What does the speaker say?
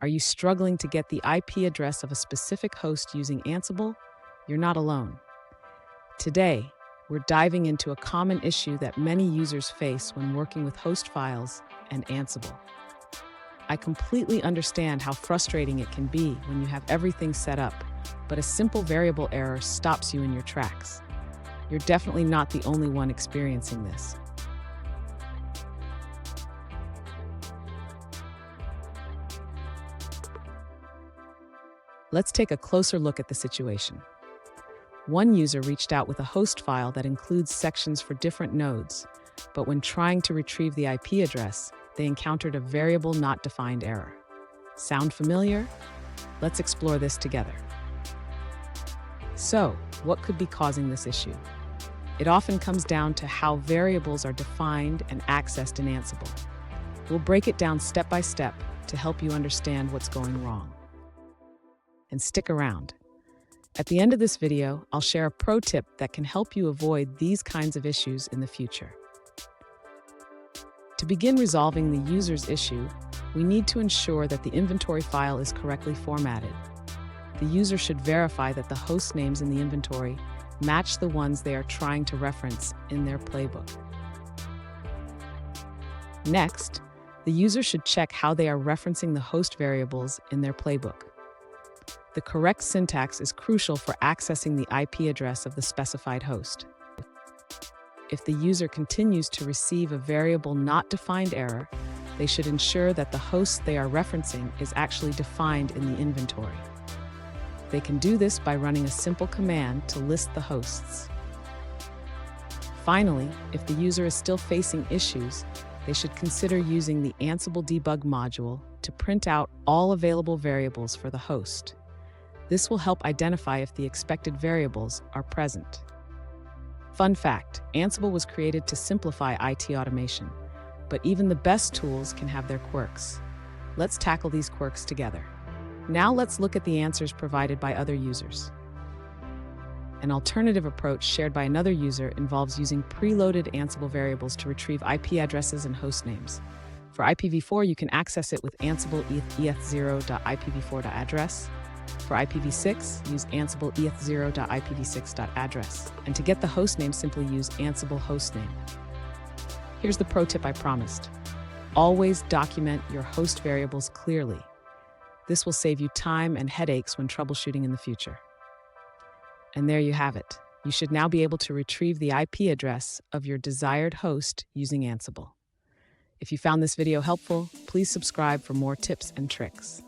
Are you struggling to get the IP address of a specific host using Ansible? You're not alone. Today, we're diving into a common issue that many users face when working with host files and Ansible. I completely understand how frustrating it can be when you have everything set up, but a simple variable error stops you in your tracks. You're definitely not the only one experiencing this. Let's take a closer look at the situation. One user reached out with a host file that includes sections for different nodes, but when trying to retrieve the IP address, they encountered a variable not defined error. Sound familiar? Let's explore this together. So, what could be causing this issue? It often comes down to how variables are defined and accessed in Ansible. We'll break it down step by step to help you understand what's going wrong. And stick around. At the end of this video, I'll share a pro tip that can help you avoid these kinds of issues in the future. To begin resolving the user's issue, we need to ensure that the inventory file is correctly formatted. The user should verify that the host names in the inventory match the ones they are trying to reference in their playbook. Next, the user should check how they are referencing the host variables in their playbook. The correct syntax is crucial for accessing the IP address of the specified host. If the user continues to receive a variable not defined error, they should ensure that the host they are referencing is actually defined in the inventory. They can do this by running a simple command to list the hosts. Finally, if the user is still facing issues, they should consider using the Ansible debug module to print out all available variables for the host. This will help identify if the expected variables are present. Fun fact, Ansible was created to simplify IT automation, but even the best tools can have their quirks. Let's tackle these quirks together. Now let's look at the answers provided by other users. An alternative approach shared by another user involves using preloaded Ansible variables to retrieve IP addresses and host names. For IPv4, you can access it with Ansible eth0.ipv4.address. For IPv6, use Ansible eth0.ipv6.address. And to get the hostname, simply use Ansible hostname. Here's the pro tip I promised. Always document your host variables clearly. This will save you time and headaches when troubleshooting in the future. And there you have it. You should now be able to retrieve the IP address of your desired host using Ansible. If you found this video helpful, please subscribe for more tips and tricks.